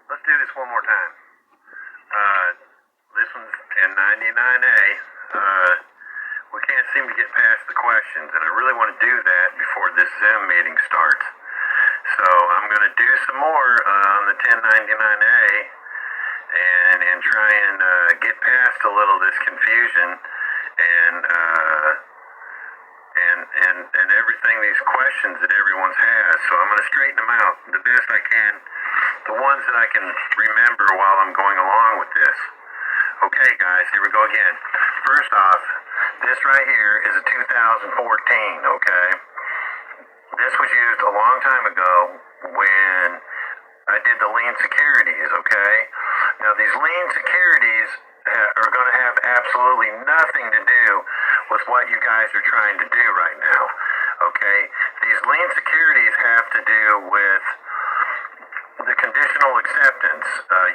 Let's do this one more time. This one's 1099A. We can't seem to get past the questions, and I really want to do that before this Zoom meeting starts. So I'm going to do some more on the 1099A and try and get past a little of this confusion and everything, these questions that everyone's has. So I'm going to straighten them out the best I can, the ones that I can remember while I'm going along with this. Okay, guys, here we go again. First off, this right here is a 2014, okay? This was used a long time ago when I did the lien securities, okay? Now, these lien securities are going to have absolutely nothing to do with what you guys are trying to do right now, okay? These lien securities have to do with the conditional acceptance.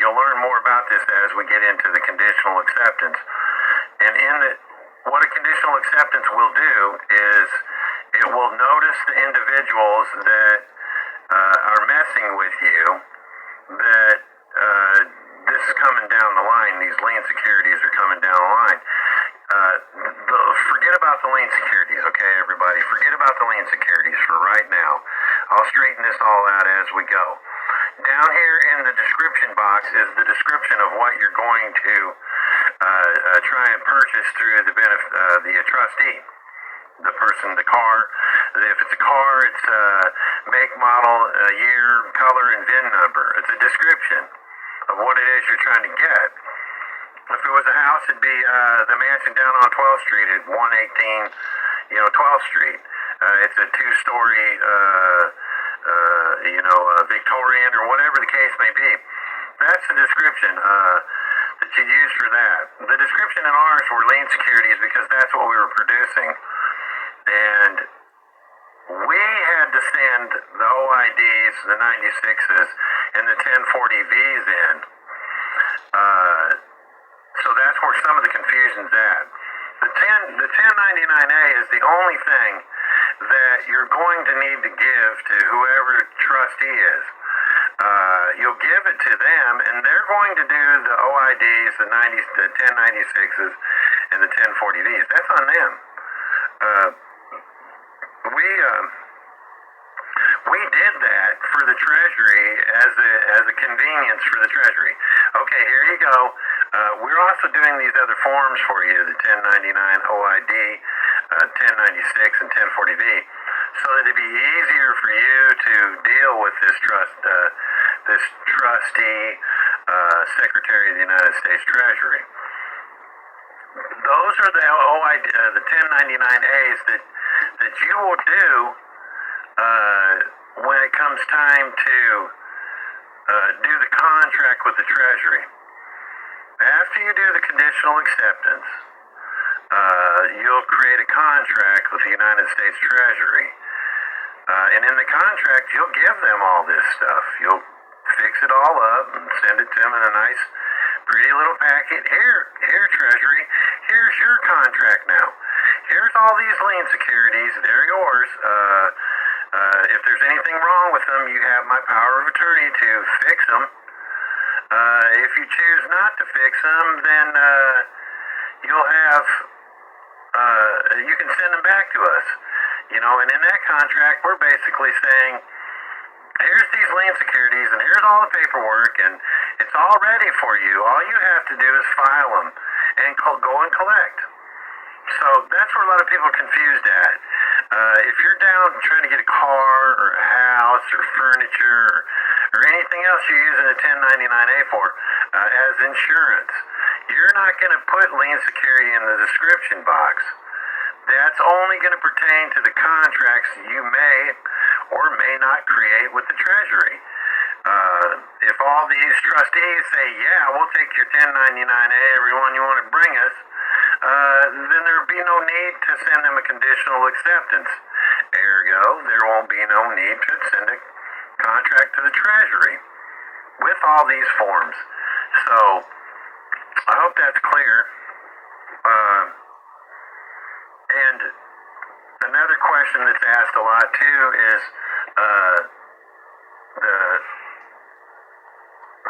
You'll learn more about this as we get into the conditional acceptance. And what a conditional acceptance will do is it will notice the individuals that are messing with you, that this is coming down the line. These lien securities are coming down the line. Forget about the lien securities, okay, everybody? Forget about the lien securities for right now. I'll straighten this all out as we go. Down here in the description box is the description of what you're going to try and purchase through the trustee. The person, the car. If it's a car, it's make, model, year, color, and VIN number. It's a description of what it is you're trying to get. If it was a house, it'd be the mansion down on 12th Street at 118, 12th Street. It's a two-story, Victorian or whatever the case may be. That's the description that you use for that. The description in ours were lien securities because that's what we were producing. And we had to send the OIDs, the 96s, and the 1040Vs in. So that's where some of the confusion's at. The 1099A is the only thing that you're going to need to give to whoever trustee is. You'll give it to them, and they're going to do the OIDs, the 1096s, and the 1040Vs. That's on them. We did that for the Treasury as a convenience for the Treasury. Okay, here you go. We're also doing these other forms for you, the 1099 OID, 1096, and 1040V, so that it'd be easier for you to deal with this trustee, Secretary of the United States Treasury. Those are the OID, the 1099As that you will do when it comes time to do the contract with the Treasury. After you do the conditional acceptance, you'll create a contract with the United States Treasury. And in the contract, you'll give them all this stuff. You'll fix it all up and send it to them in a nice, pretty little packet. Here, Treasury, here's your contract now. Here's all these lien securities. They're yours. If there's anything wrong with them, you have my power of attorney to fix them. If you choose not to fix them, then you'll have, you can send them back to us. And in that contract, we're basically saying, here's these lien securities, and here's all the paperwork, and it's all ready for you. All you have to do is file them and go and collect. So that's where a lot of people are confused at. If you're down trying to get a car or a house or furniture or anything else you're using a 1099A for as insurance, you're not going to put lien security in the description box. That's only going to pertain to the contracts you may or may not create with the Treasury. If all these trustees say, yeah, we'll take your 1099A, everyone you want to bring us, then there would be no need to send them a conditional acceptance. Ergo, there won't be no need to send a contract to the Treasury with all these forms. So, I hope that's clear. And another question that's asked a lot too is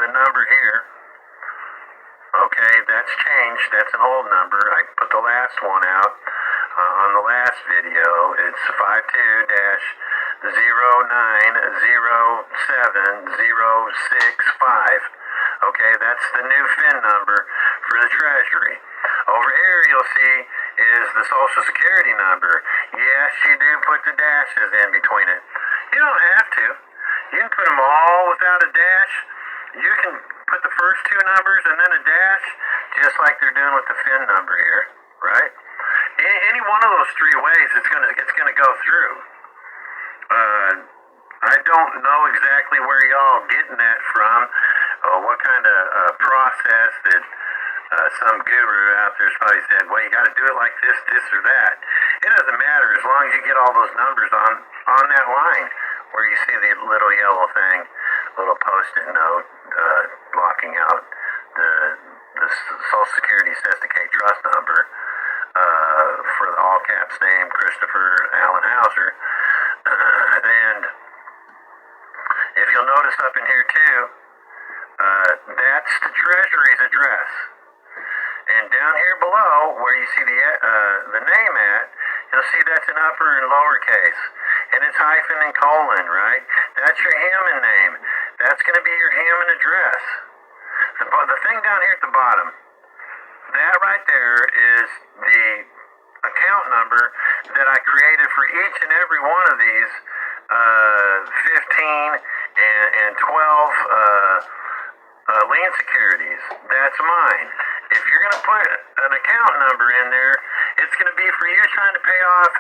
the number here, okay, that's changed. That's an old number. I put the last one out on the last video. It's 52-0907-065. Okay, that's the new FIN number for the Treasury. Over here you'll see is the Social Security number. Yes, you do put the dashes in between it. You don't have to. You can put them all without a dash. You can put the first two numbers and then a dash, just like they're doing with the FIN number here, right? Any one of those three ways, it's gonna go through. I don't know exactly where y'all getting that from, what kind of process that some guru out there's probably said, well, you got to do it like this, this, or that. It doesn't matter as long as you get all those numbers on that line where you see the little yellow thing, little post-it note blocking out the Social Security Sesticate Trust number for the all caps name Christopher Allen Hauser. And if you'll notice up in here too, that's the Treasury's address. And down here below, where you see the name at, you'll see that's an upper and lowercase. And it's hyphen and colon, right? That's your Hammond name. That's going to be your Hammond address. The thing down here at the bottom, that right there is the account number that I created for each and every one of these 15 and 12 lien securities. That's mine. If you're going to put an account number in there, it's going to be for you trying to pay off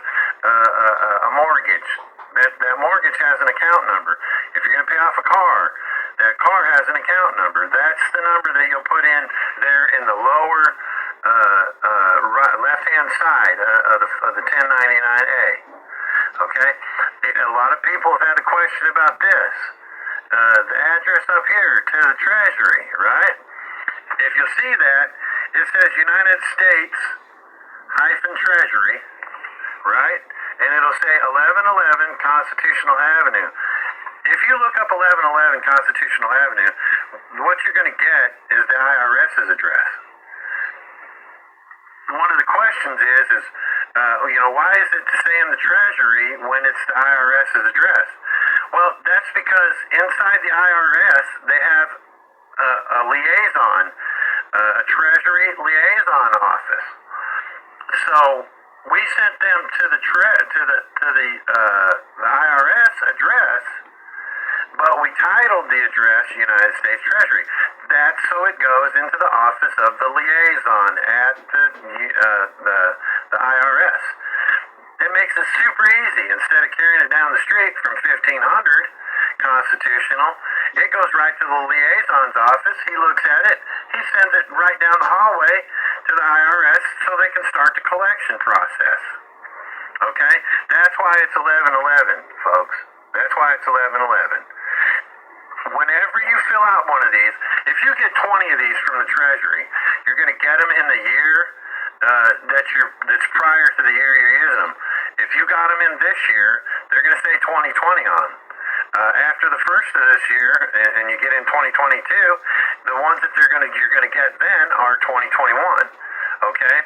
a mortgage. That mortgage has an account number. If you're going to pay off a car, that car has an account number. That's the number that you'll put in there in the lower left-hand side of the 1099-A. Okay? A lot of people have had a question about this. The address up here to the Treasury, right? If you'll see that, it says United States Treasury, right? And it'll say 1111 Constitutional Avenue. If you look up 1111 Constitutional Avenue, what you're going to get is the IRS's address. One of the questions is why is it saying the Treasury when it's the IRS's address? Well, that's because inside the IRS, they have a liaison, a Treasury liaison office. So we sent them to the IRS address, but we titled the address United States Treasury. That's so it goes into the office of the liaison at the IRS. It makes it super easy. Instead of carrying it down the street from 1500 Constitutional, it goes right to the liaison's office. He looks at it. He sends it right down the hallway to the IRS so they can start the collection process. Okay? That's why it's 1111, folks. That's why it's 1111. Whenever you fill out one of these, if you get 20 of these from the Treasury, you're going to get them in the year that's prior to the year you're using them. If you got them in this year, they're going to say 2020 on them. After the first of this year, and you get in 2022, the ones that you're going to get then are 2021. Okay,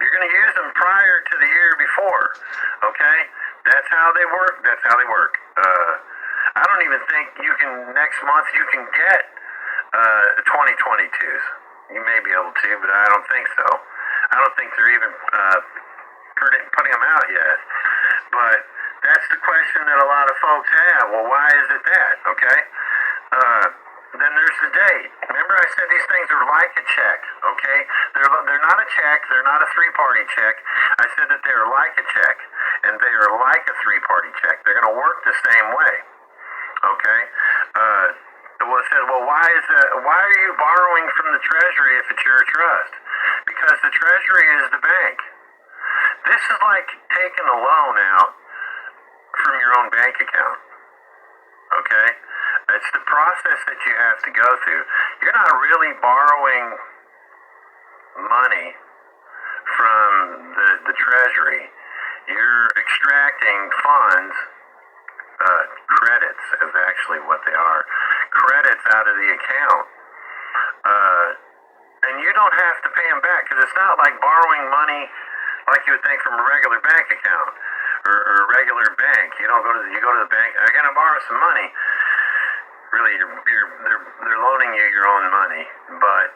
you're going to use them prior to the year before. Okay, that's how they work. That's how they work. I don't even think next month you can get 2022s. You may be able to, but I don't think so. I don't think they're even putting them out yet. But that's the question that a lot of folks have. Well, why is it that? Okay. Then there's the date. Remember I said these things are like a check, okay? They're not a check. They're not a three-party check. I said that they're like a check, and they are like a three-party check. They're going to work the same way, okay? Well, it said, well, why are you borrowing from the Treasury if it's your trust? Because the Treasury is the bank. This is like taking a loan out from your own bank account, okay? It's the process that you have to go through. You're not really borrowing money from the Treasury. You're extracting funds, credits is actually what they are, credits out of the account Uh, and you don't have to pay them back because it's not like borrowing money like you would think from a regular bank account or a regular bank. You don't go to you go to the bank. I gotta borrow some money. Really, they're loaning you your own money, but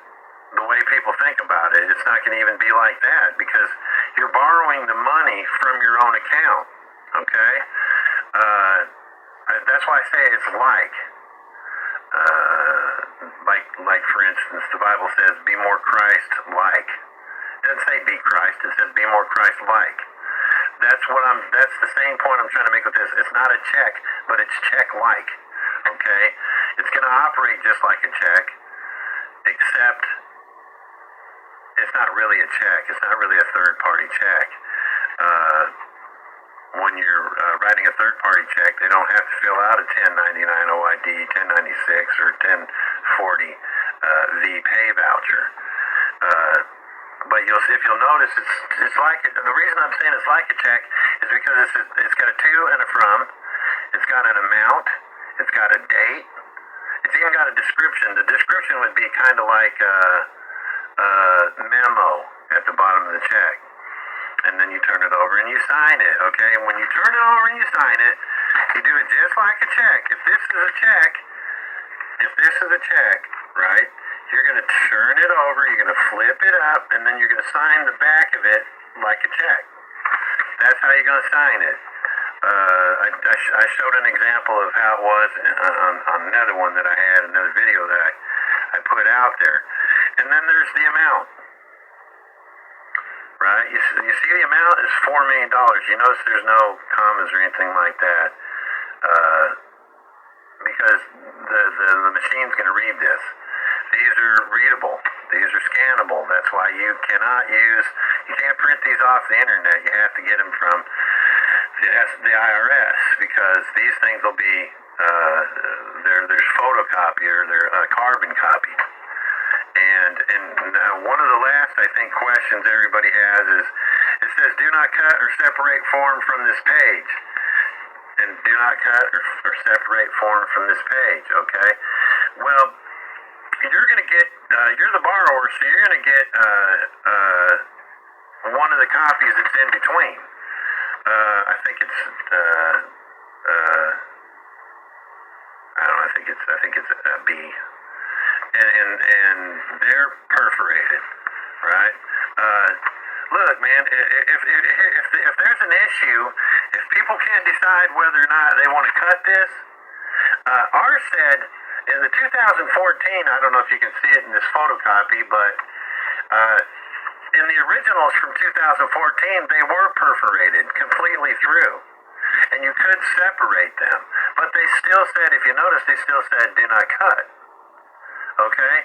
the way people think about it, it's not going to even be like that because you're borrowing the money from your own account. Okay, that's why I say it's like for instance, the Bible says, "Be more Christ-like." It doesn't say be Christ. It says be more Christ-like. That's the same point I'm trying to make with this. It's not a check, but it's check-like. Okay? It's going to operate just like a check, except it's not really a check. It's not really a third-party check. When you're writing a third-party check, they don't have to fill out a 1099 OID, 1096, or 1040 V pay voucher. But if you'll notice, it's like the reason I'm saying it's like a check is because it's got a to and a from. It's got an amount. It's got a date. It's even got a description. The description would be kind of like a memo at the bottom of the check. And then you turn it over and you sign it, okay? And when you turn it over and you sign it, you do it just like a check. If this is a check, right, you're going to turn it over, you're going to flip it up, and then you're going to sign the back of it like a check. That's how you're going to sign it. I showed an example of how it was on another one that I had, another video that I put out there. And then there's the amount. Right? You see the amount is $4 million. You notice there's no commas or anything like that because the machine's going to read this. These are readable. These are scannable. That's why you can't print these off the internet. You have to get them from the IRS because these things will be, there's photocopy or they're carbon copy. And one of the last, I think, questions everybody has is, it says, do not cut or separate form from this page. And do not cut or separate form from this page, okay? Well, you're going to get, you're the borrower, so you're going to get one of the copies that's in between. I think it's, I don't know, I think it's a B. And they're perforated, right? Look, man, if there's an issue, if people can't decide whether or not they want to cut this, ours said in the 2014, I don't know if you can see it in this photocopy, but in the originals from 2014, they were perforated completely through. And you could separate them. But they still said, if you notice, they still said, do not cut. Okay?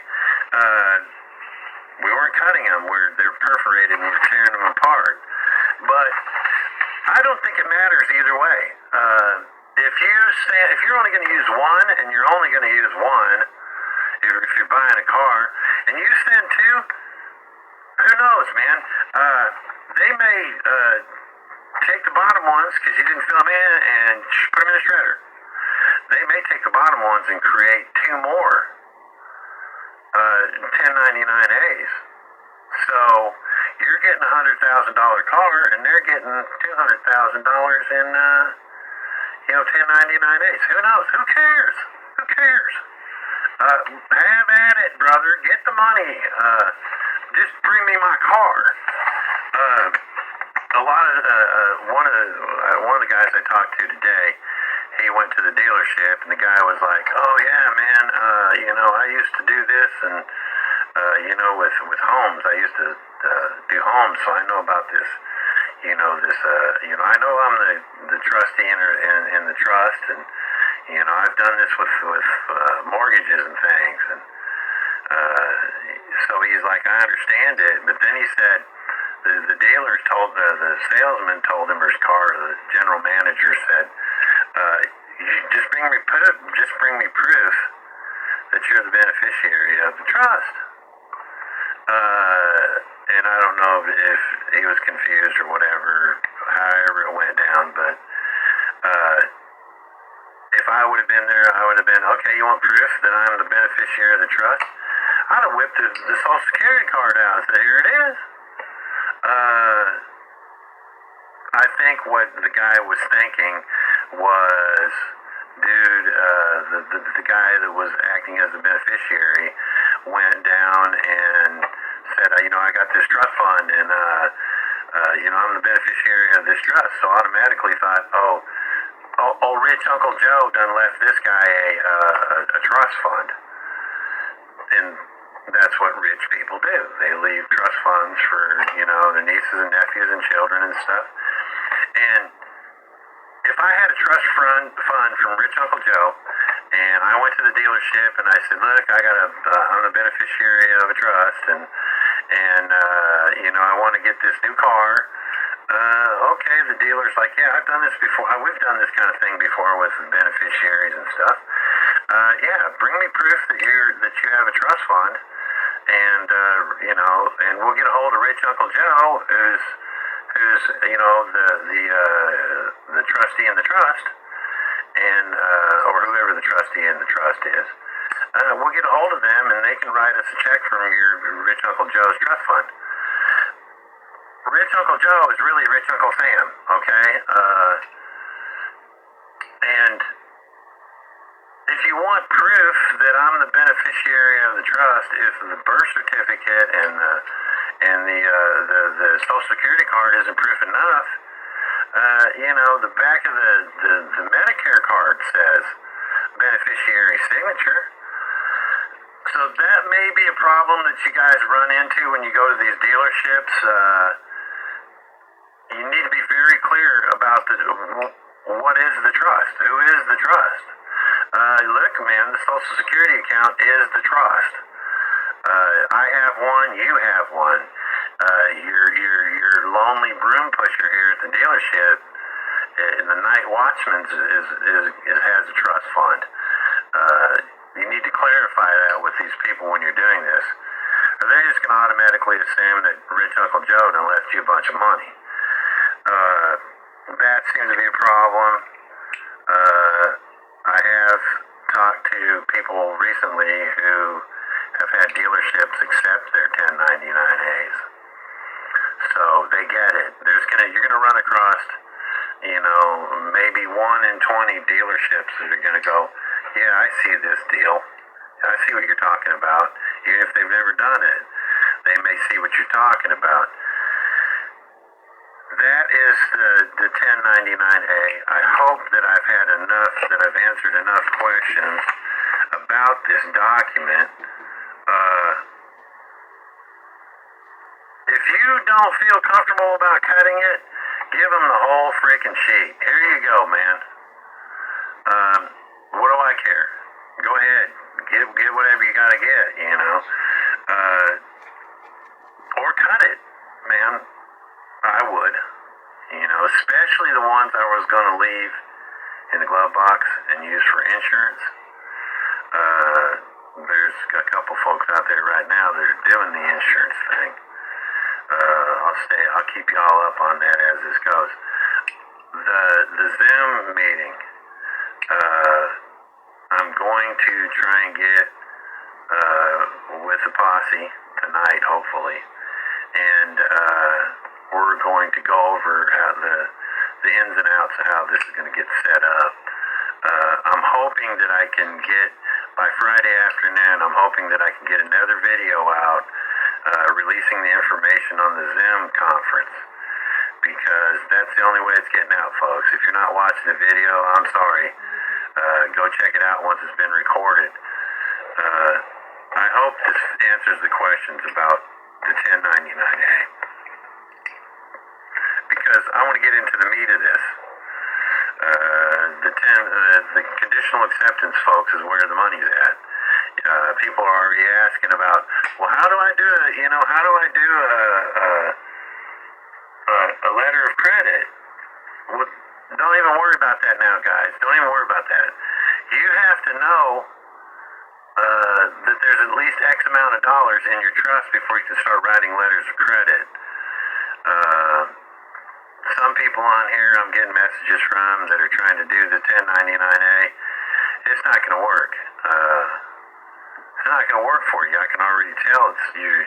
We weren't cutting them. They're perforated and we're tearing them apart. But I don't think it matters either way. If you're only going to use one and you're only going to use one, if you're buying a car, and you send two, who knows, man? They may take the bottom ones because you didn't fill them in and put them in a shredder. They may take the bottom ones and create two more 1099As. So you're getting a $100,000 car, and they're getting $200,000 in 1099As. Who knows? Who cares? Who cares? Have at it, brother. Get the money. Just bring me my car. One of the guys I talked to today, he went to the dealership, and the guy was like, "Oh yeah, man, I used to do this, and with homes, I used to do homes, so I know about this. I know I'm the trustee in the trust, and I've done this with mortgages and things, and so he's like, I understand it, but then he said." The dealers told the salesman told him, or his car, the general manager said, just bring me proof that you're the beneficiary of the trust. And I don't know if he was confused or whatever, however it went down, but if I would have been there, I would have been, okay, you want proof that I'm the beneficiary of the trust? I'd have whipped the Social Security card out and said, here it is. I think what the guy was thinking was, dude, the guy that was acting as a beneficiary went down and said, I got this trust fund, and I'm the beneficiary of this trust. So automatically thought, oh, rich Uncle Joe done left this guy a trust fund. And that's what rich people do. They leave trust funds for, their nieces and nephews and children and stuff. And if I had a trust fund from rich Uncle Joe, and I went to the dealership and I said, look, I'm the beneficiary of a trust, and I want to get this new car. Okay, the dealer's like, yeah, I've done this before. We've done this kind of thing before with beneficiaries and stuff. Yeah, bring me proof that you have a trust fund, and and we'll get a hold of rich Uncle Joe, who's the trustee in the trust, and or whoever the trustee in the trust is. We'll get a hold of them, and they can write us a check from your rich Uncle Joe's trust fund. Rich Uncle Joe is really Rich Uncle Sam, okay? And if you want proof that I'm the beneficiary of the trust, if the birth certificate and the Social Security card isn't proof enough, the back of the Medicare card says beneficiary signature. So that may be a problem that you guys run into when you go to these dealerships. You need to be very clear about what is the trust? Who is the trust? Look, man, the Social Security account is the trust. I have one. You have one. Your lonely broom pusher here at the dealership, and the night watchman has a trust fund. You need to clarify that with these people when you're doing this, or they're just going to automatically assume that rich Uncle Joe done left you a bunch of money. That seems to be a problem. I have talked to people recently who have had dealerships accept their 1099As. So they get it. You're gonna run across, maybe 1 in 20 dealerships that are gonna go, yeah, I see this deal. I see what you're talking about. Even if they've never done it, they may see what you're talking about. That is the 1099A. I hope that I've answered enough questions about this document. If you don't feel comfortable about cutting it, give them the whole freaking sheet. Here you go, man. What do I care? Go ahead. Get whatever you gotta get, or cut it, man. I would, especially the ones I was going to leave in the glove box and use for insurance. There's a couple folks out there right now that are doing the insurance thing. I'll keep y'all up on that as this goes. The Zoom meeting, I'm going to try and get with the posse tonight, hopefully, and we're going to go over the ins and outs of how this is going to get set up. I'm hoping that I can get, by Friday afternoon, I'm hoping that I can get another video out releasing the information on the Zoom conference, because that's the only way it's getting out, folks. If you're not watching the video, I'm sorry. Go check it out once it's been recorded. I hope this answers the questions about the 1099A, because I want to get into the meat of this. The conditional acceptance, folks, is where the money's at. People are already asking about, well, how do I do a letter of credit? Well, don't even worry about that now, guys. Don't even worry about that. You have to know that there's at least X amount of dollars in your trust before you can start writing letters of credit. Some people on here I'm getting messages from that are trying to do the 1099A. It's not going to work. it's not going to work for you. I can already tell it's you.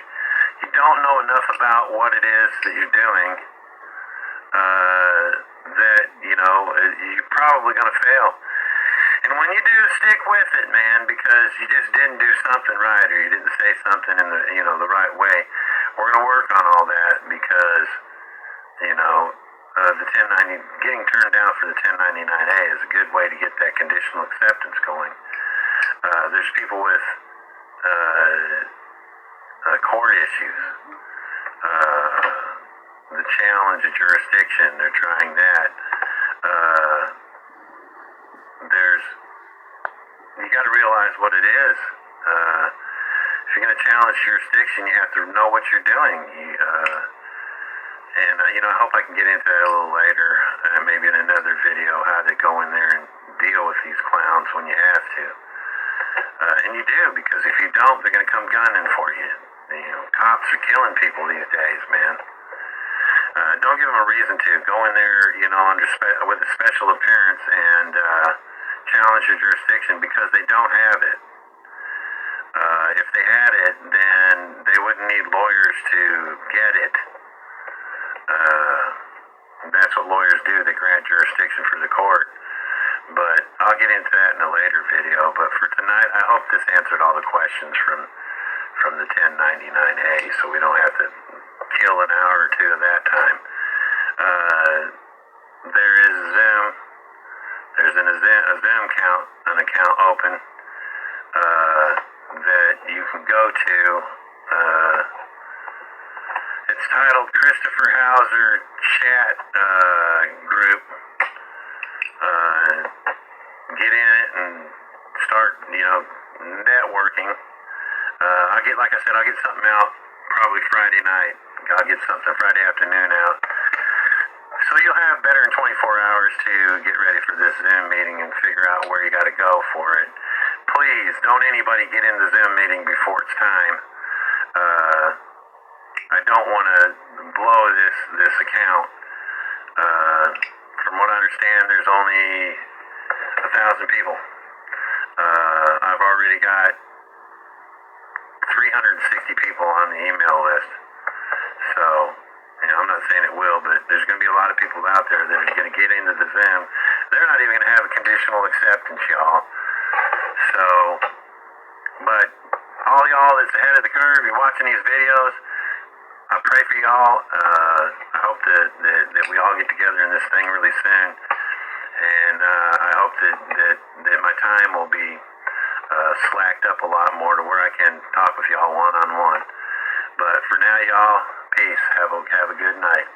You don't know enough about what it is that you're doing. That you're probably going to fail. And when you do, stick with it, man, because you just didn't do something right, or you didn't say something in the right way. We're going to work on all that because the 1090 getting turned down for the 1099A is a good way to get that conditional acceptance going. There's people with court issues. The challenge of jurisdiction, they're trying that. You got to realize what it is. If you're going to challenge jurisdiction, you have to know what you're doing. I hope I can get into that a little later, maybe in another video, how to go in there and deal with these clowns when you have to. And you do, because if you don't, they're going to come gunning for you. Cops are killing people these days, man. Don't give them a reason to. Go in there, with a special appearance and challenge your jurisdiction because they don't have it. If they had it, then they wouldn't need lawyers to get it. That's what lawyers do. They grant jurisdiction for the court. But I'll get into that in a later video. But for tonight, I hope this answered all the questions from the 1099A, so we don't have to kill an hour or two of that time. There is Zoom. There's a Zoom account open that you can go to. It's titled Christopher Hauser Chat Group. Get in it and start, networking. Like I said, I'll get something out probably Friday night. I'll get something Friday afternoon out. So you'll have better than 24 hours to get ready for this Zoom meeting and figure out where you got to go for it. Please, don't anybody get in the Zoom meeting before it's time. I don't want to blow this account. From what I understand, there's only 1,000 people. I've already got 360 people on the email list. So, I'm not saying it will, but there's going to be a lot of people out there that are going to get into the Zoom. They're not even going to have a conditional acceptance, y'all. So, but all y'all that's ahead of the curve, you're watching these videos, I pray for y'all. I hope that we all get together in this thing really soon. And I hope that my time will be slacked up a lot more to where I can talk with y'all one-on-one. But for now, y'all, peace. Have a good night.